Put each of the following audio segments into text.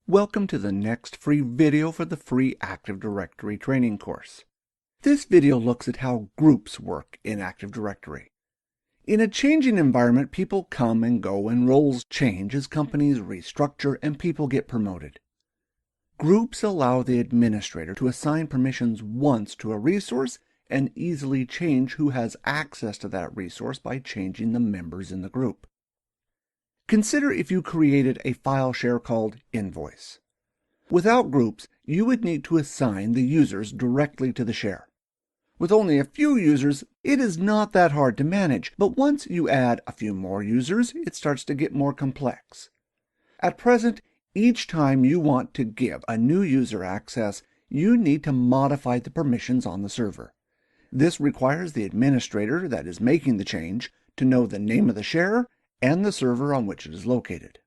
Welcome to the next free video for the free Active Directory training course. This video looks at how groups work in Active Directory. In a changing environment, people come and go and roles change as companies restructure and people get promoted. Groups allow the administrator to assign permissions once to a resource and easily change who has access to that resource by changing the members in the group. Consider if you created a file share called Invoice. Without groups, you would need to assign the users directly to the share. With only a few users, it is not that hard to manage, but once you add a few more users, it starts to get more complex. At present, each time you want to give a new user access, you need to modify the permissions on the server. This requires the administrator that is making the change to know the name of the share and the server on which it is located.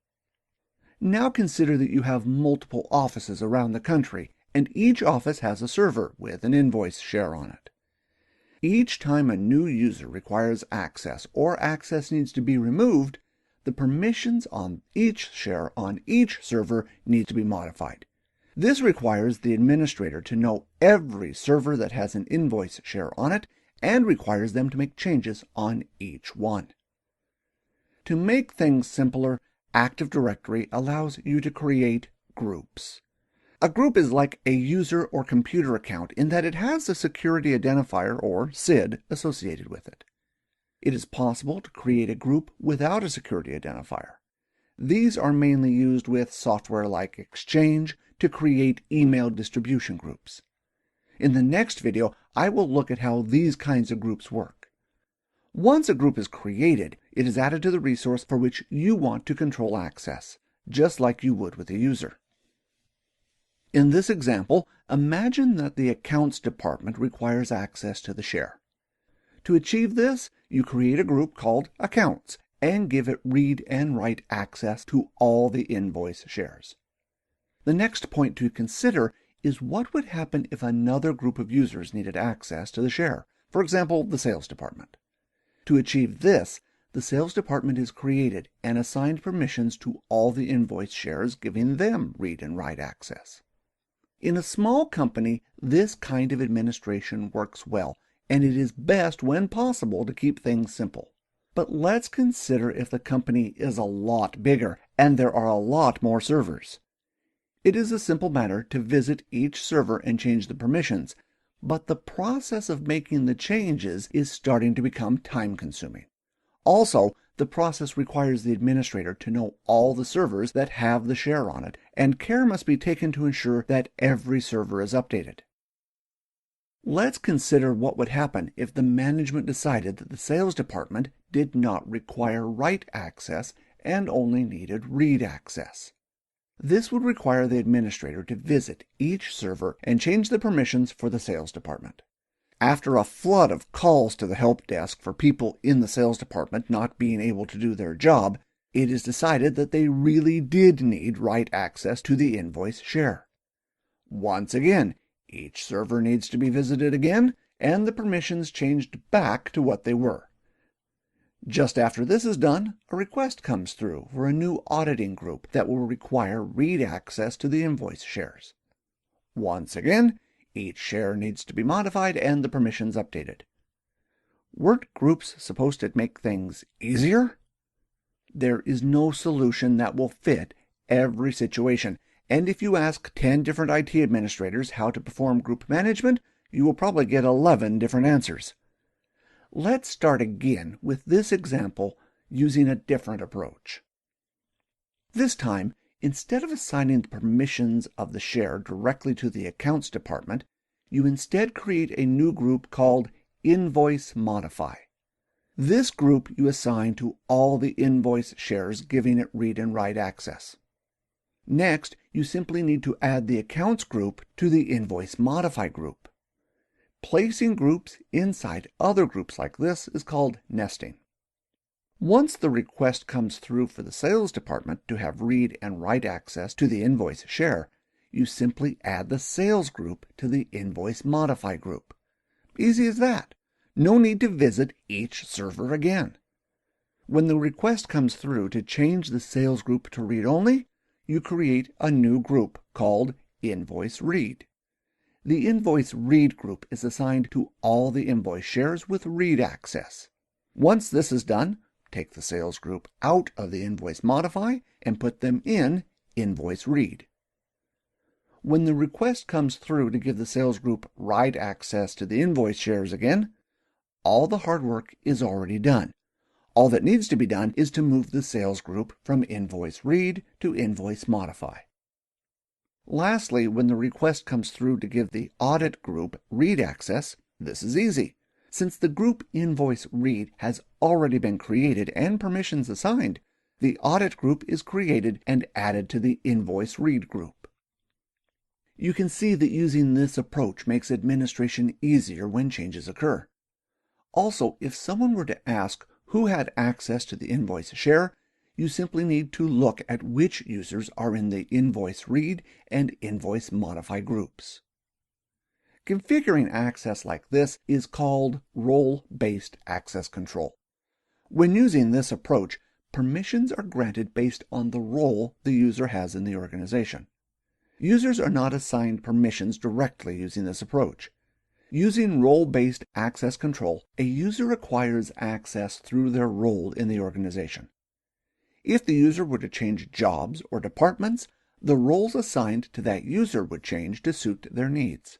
Now consider that you have multiple offices around the country, and each office has a server with an invoice share on it. Each time a new user requires access or access needs to be removed, the permissions on each share on each server need to be modified. This requires the administrator to know every server that has an invoice share on it and requires them to make changes on each one. To make things simpler, Active Directory allows you to create groups. A group is like a user or computer account in that it has a security identifier, or SID, associated with it. It is possible to create a group without a security identifier. These are mainly used with software like Exchange to create email distribution groups. In the next video, I will look at how these kinds of groups work. Once a group is created, it is added to the resource for which you want to control access, just like you would with a user. In this example, imagine that the accounts department requires access to the share. To achieve this, you create a group called Accounts and give it read and write access to all the invoice shares. The next point to consider is what would happen if another group of users needed access to the share, for example, the sales department. To achieve this, the sales department is created and assigned permissions to all the invoice shares, giving them read and write access. In a small company, this kind of administration works well, and it is best when possible to keep things simple. But let's consider if the company is a lot bigger and there are a lot more servers. It is a simple matter to visit each server and change the permissions, but the process of making the changes is starting to become time-consuming. Also, the process requires the administrator to know all the servers that have the share on it, and care must be taken to ensure that every server is updated. Let's consider what would happen if the management decided that the sales department did not require write access and only needed read access. This would require the administrator to visit each server and change the permissions for the sales department. After a flood of calls to the help desk for people in the sales department not being able to do their job, it is decided that they really did need write access to the invoice share. Once again, each server needs to be visited again, and the permissions changed back to what they were. Just after this is done, a request comes through for a new auditing group that will require read access to the invoice shares. Once again, each share needs to be modified and the permissions updated. Weren't groups supposed to make things easier? There is no solution that will fit every situation, and if you ask 10 different IT administrators how to perform group management, you will probably get 11 different answers. Let's start again with this example using a different approach. This time, instead of assigning the permissions of the share directly to the accounts department, you instead create a new group called Invoice Modify. This group you assign to all the invoice shares, giving it read and write access. Next, you simply need to add the accounts group to the Invoice Modify group. Placing groups inside other groups like this is called nesting. Once the request comes through for the sales department to have read and write access to the invoice share, you simply add the sales group to the Invoice Modify group. Easy as that. No need to visit each server again. When the request comes through to change the sales group to read only, you create a new group called Invoice Read. The Invoice Read group is assigned to all the invoice shares with read access. Once this is done, take the sales group out of the Invoice Modify and put them in Invoice Read. When the request comes through to give the sales group write access to the invoice shares again, all the hard work is already done. All that needs to be done is to move the sales group from Invoice Read to Invoice Modify. Lastly, when the request comes through to give the audit group read access, this is easy. Since the group Invoice Read has already been created and permissions assigned, the audit group is created and added to the Invoice Read group. You can see that using this approach makes administration easier when changes occur. Also, if someone were to ask who had access to the invoice share, you simply need to look at which users are in the Invoice Read and Invoice Modify groups. Configuring access like this is called role-based access control. When using this approach, permissions are granted based on the role the user has in the organization. Users are not assigned permissions directly using this approach. Using role-based access control, a user acquires access through their role in the organization. If the user were to change jobs or departments, the roles assigned to that user would change to suit their needs.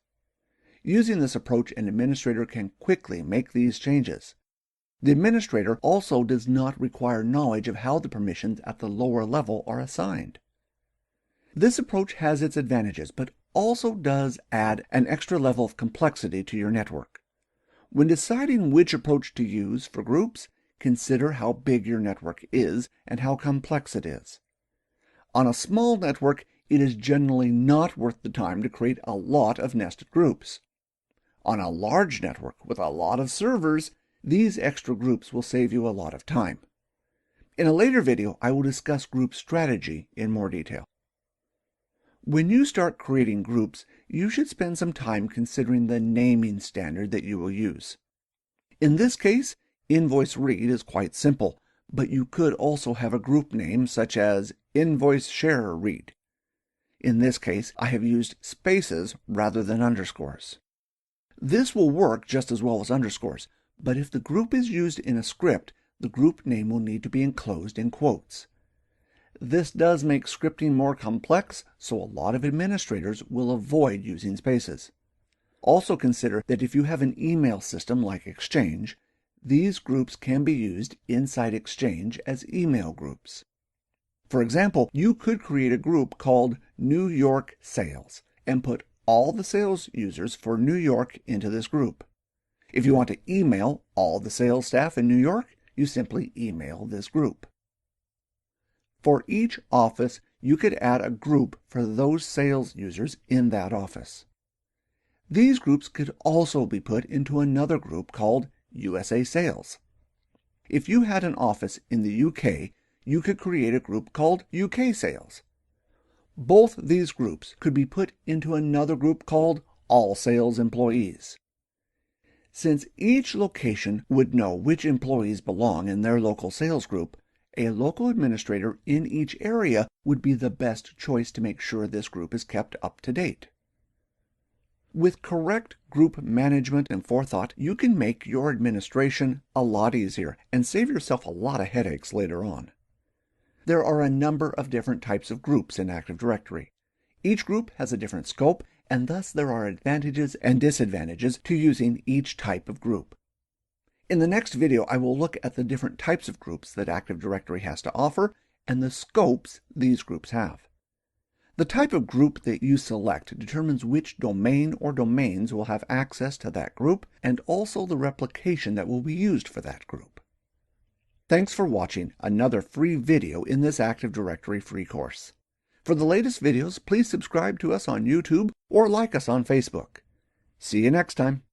Using this approach, an administrator can quickly make these changes. The administrator also does not require knowledge of how the permissions at the lower level are assigned. This approach has its advantages, but also does add an extra level of complexity to your network. When deciding which approach to use for groups, consider how big your network is and how complex it is. On a small network, it is generally not worth the time to create a lot of nested groups. On a large network with a lot of servers, these extra groups will save you a lot of time. In a later video, I will discuss group strategy in more detail. When you start creating groups, you should spend some time considering the naming standard that you will use. In this case, Invoice Read is quite simple, but you could also have a group name such as Invoice Share Read. In this case, I have used spaces rather than underscores. This will work just as well as underscores, but if the group is used in a script, the group name will need to be enclosed in quotes. This does make scripting more complex, so a lot of administrators will avoid using spaces. Also consider that if you have an email system like Exchange, these groups can be used inside Exchange as email groups. For example, you could create a group called New York Sales and put all the sales users for New York into this group. If you want to email all the sales staff in New York, you simply email this group. For each office, you could add a group for those sales users in that office. These groups could also be put into another group called USA Sales. If you had an office in the UK, you could create a group called UK Sales. Both these groups could be put into another group called All Sales Employees. Since each location would know which employees belong in their local sales group, a local administrator in each area would be the best choice to make sure this group is kept up to date. With correct group management and forethought, you can make your administration a lot easier and save yourself a lot of headaches later on. There are a number of different types of groups in Active Directory. Each group has a different scope, and thus there are advantages and disadvantages to using each type of group. In the next video, I will look at the different types of groups that Active Directory has to offer and the scopes these groups have. The type of group that you select determines which domain or domains will have access to that group and also the replication that will be used for that group. Thanks for watching another free video in this Active Directory free course. For the latest videos, please subscribe to us on YouTube or like us on Facebook. See you next time.